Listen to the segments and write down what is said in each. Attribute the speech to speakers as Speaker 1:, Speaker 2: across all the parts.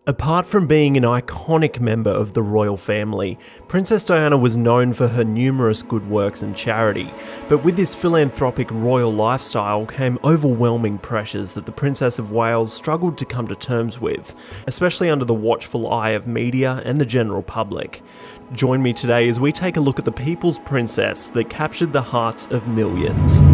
Speaker 1: Apart from being an iconic member of the royal family, Princess Diana was known for her numerous good works and charity, but with this philanthropic royal lifestyle came overwhelming pressures that the Princess of Wales struggled to come to terms with, especially under the watchful eye of media and the general public. Join me today as we take a look at the people's princess that captured the hearts of millions.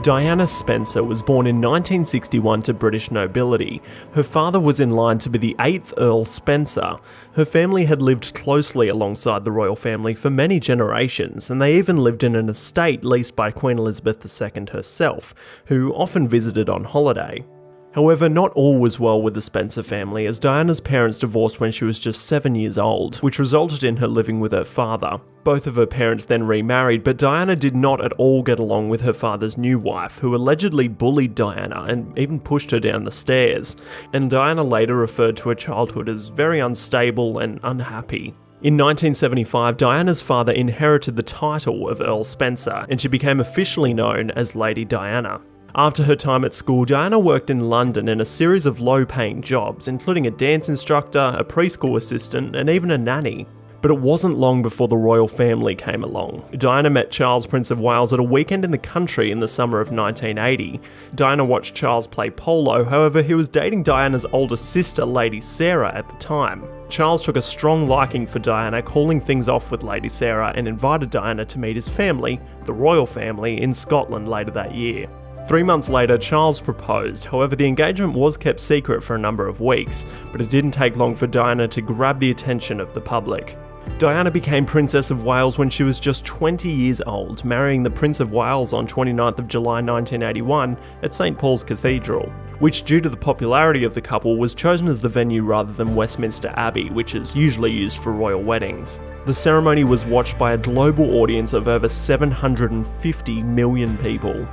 Speaker 1: Diana Spencer was born in 1961 to British nobility. Her father was in line to be the 8th Earl Spencer. Her family had lived closely alongside the royal family for many generations, and they even lived in an estate leased by Queen Elizabeth II herself, who often visited on holiday. However, not all was well with the Spencer family, as Diana's parents divorced when she was just 7 years old, which resulted in her living with her father. Both of her parents then remarried, but Diana did not at all get along with her father's new wife, who allegedly bullied Diana and even pushed her down the stairs, and Diana later referred to her childhood as very unstable and unhappy. In 1975, Diana's father inherited the title of Earl Spencer, and she became officially known as Lady Diana. After her time at school, Diana worked in London in a series of low-paying jobs, including a dance instructor, a preschool assistant, and even a nanny. But it wasn't long before the royal family came along. Diana met Charles, Prince of Wales, at a weekend in the country in the summer of 1980. Diana watched Charles play polo, however, he was dating Diana's older sister, Lady Sarah, at the time. Charles took a strong liking for Diana, calling things off with Lady Sarah, and invited Diana to meet his family, the royal family, in Scotland later that year. 3 months later, Charles proposed. However, the engagement was kept secret for a number of weeks, but it didn't take long for Diana to grab the attention of the public. Diana became Princess of Wales when she was just 20 years old, marrying the Prince of Wales on 29th of July 1981 at St Paul's Cathedral, which, due to the popularity of the couple, was chosen as the venue rather than Westminster Abbey, which is usually used for royal weddings. The ceremony was watched by a global audience of over 750 million people.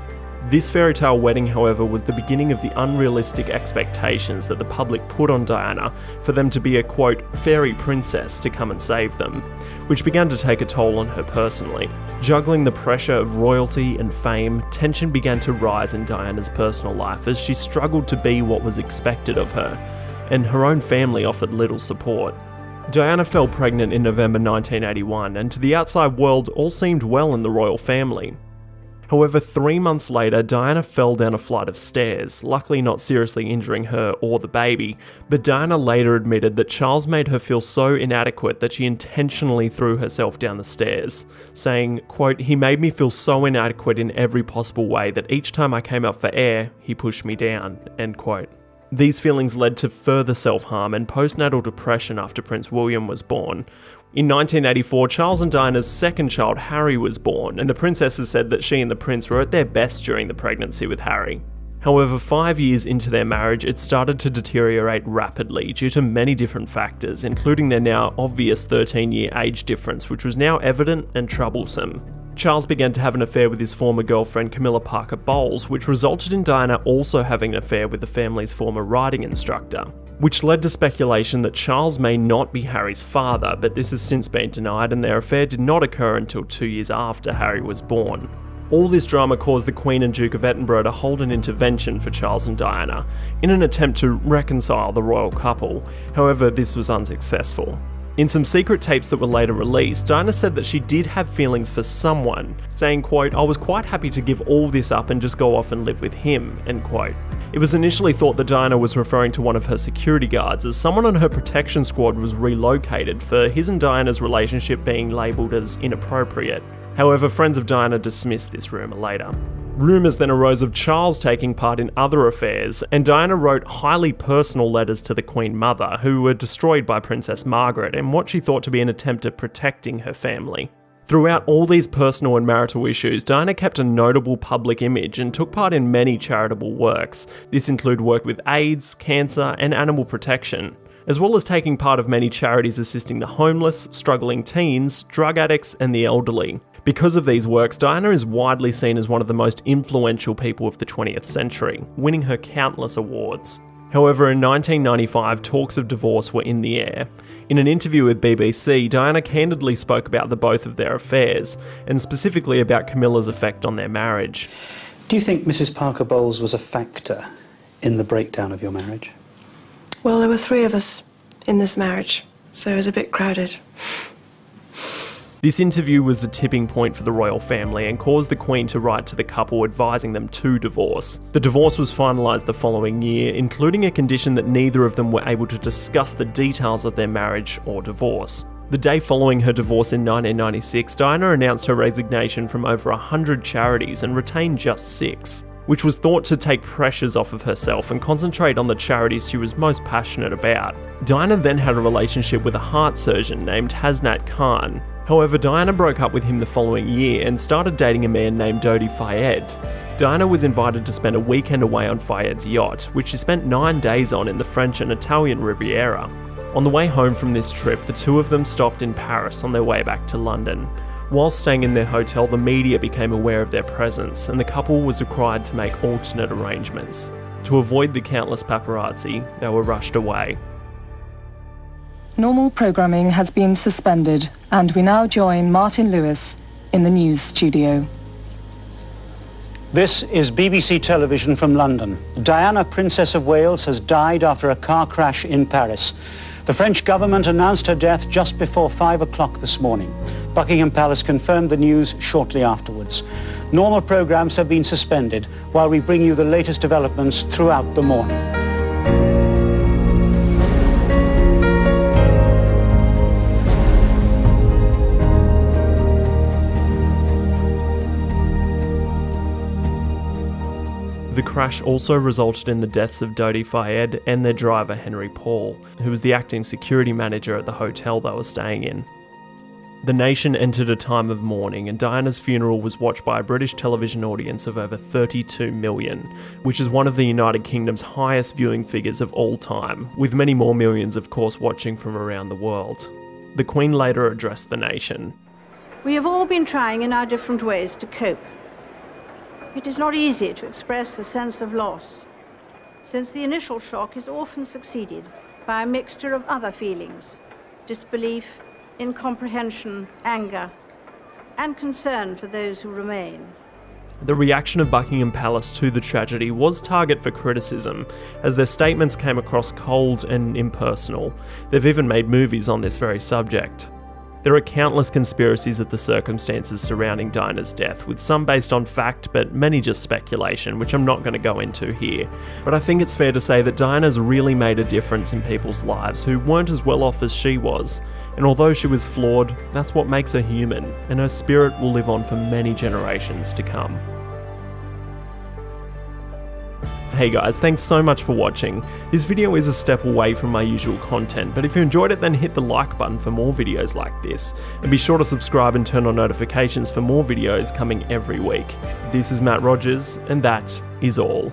Speaker 1: This fairy tale wedding, however, was the beginning of the unrealistic expectations that the public put on Diana for them to be a, quote, fairy princess to come and save them, which began to take a toll on her personally. Juggling the pressure of royalty and fame, tension began to rise in Diana's personal life as she struggled to be what was expected of her, and her own family offered little support. Diana fell pregnant in November 1981, and to the outside world, all seemed well in the royal family. However, 3 months later, Diana fell down a flight of stairs, luckily not seriously injuring her or the baby, but Diana later admitted that Charles made her feel so inadequate that she intentionally threw herself down the stairs, saying, quote, "He made me feel so inadequate in every possible way that each time I came up for air, he pushed me down," end quote. These feelings led to further self-harm and postnatal depression after Prince William was born. In 1984, Charles and Diana's second child, Harry, was born, and the princesses said that she and the prince were at their best during the pregnancy with Harry. However, 5 years into their marriage, it started to deteriorate rapidly due to many different factors, including their now obvious 13-year age difference, which was now evident and troublesome. Charles began to have an affair with his former girlfriend Camilla Parker Bowles, which resulted in Diana also having an affair with the family's former riding instructor, which led to speculation that Charles may not be Harry's father, but this has since been denied, and their affair did not occur until 2 years after Harry was born. All this drama caused the Queen and Duke of Edinburgh to hold an intervention for Charles and Diana, in an attempt to reconcile the royal couple. However, this was unsuccessful. In some secret tapes that were later released, Diana said that she did have feelings for someone, saying, quote, "I was quite happy to give all this up and just go off and live with him," end quote. It was initially thought that Diana was referring to one of her security guards, as someone on her protection squad was relocated for his and Diana's relationship being labelled as inappropriate. However, friends of Diana dismissed this rumour later. Rumours then arose of Charles taking part in other affairs, and Diana wrote highly personal letters to the Queen Mother, who were destroyed by Princess Margaret in what she thought to be an attempt at protecting her family. Throughout all these personal and marital issues, Diana kept a notable public image and took part in many charitable works. This included work with AIDS, cancer, and animal protection, as well as taking part of many charities assisting the homeless, struggling teens, drug addicts, and the elderly. Because of these works, Diana is widely seen as one of the most influential people of the 20th century, winning her countless awards. However, in 1995, talks of divorce were in the air. In an interview with BBC, Diana candidly spoke about the both of their affairs, and specifically about Camilla's effect on their marriage.
Speaker 2: Do you think Mrs. Parker Bowles was a factor in the breakdown of your marriage?
Speaker 3: Well, there were 3 of us in this marriage, so it was a bit crowded.
Speaker 1: This interview was the tipping point for the royal family and caused the Queen to write to the couple advising them to divorce. The divorce was finalised the following year, including a condition that neither of them were able to discuss the details of their marriage or divorce. The day following her divorce in 1996, Diana announced her resignation from over 100 charities and retained just 6, which was thought to take pressures off of herself and concentrate on the charities she was most passionate about. Diana then had a relationship with a heart surgeon named Hasnat Khan. However, Diana broke up with him the following year and started dating a man named Dodi Fayed. Diana was invited to spend a weekend away on Fayed's yacht, which she spent 9 days on in the French and Italian Riviera. On the way home from this trip, the 2 of them stopped in Paris on their way back to London. While staying in their hotel, the media became aware of their presence, and the couple was required to make alternate arrangements. To avoid the countless paparazzi, they were rushed away.
Speaker 4: Normal programming has been suspended, and we now join Martin Lewis in the news studio.
Speaker 2: This is BBC Television from London. Diana, Princess of Wales, has died after a car crash in Paris. The French government announced her death just before 5 o'clock this morning. Buckingham Palace confirmed the news shortly afterwards. Normal programs have been suspended while we bring you the latest developments throughout the morning.
Speaker 1: The crash also resulted in the deaths of Dodi Fayed and their driver Henry Paul, who was the acting security manager at the hotel they were staying in. The nation entered a time of mourning, and Diana's funeral was watched by a British television audience of over 32 million, which is one of the United Kingdom's highest viewing figures of all time, with many more millions of course watching from around the world. The Queen later addressed the nation.
Speaker 5: We have all been trying in our different ways to cope. It is not easy to express a sense of loss, since the initial shock is often succeeded by a mixture of other feelings: disbelief, incomprehension, anger, and concern for those who remain.
Speaker 1: The reaction of Buckingham Palace to the tragedy was target for criticism, as their statements came across cold and impersonal. They've even made movies on this very subject. There are countless conspiracies of the circumstances surrounding Diana's death, with some based on fact, but many just speculation, which I'm not going to go into here. But I think it's fair to say that Diana's really made a difference in people's lives who weren't as well off as she was. And although she was flawed, that's what makes her human, and her spirit will live on for many generations to come. Hey guys, thanks so much for watching. This video is a step away from my usual content, but if you enjoyed it, then hit the like button for more videos like this. And be sure to subscribe and turn on notifications for more videos coming every week. This is Matt Rogers, and that is all.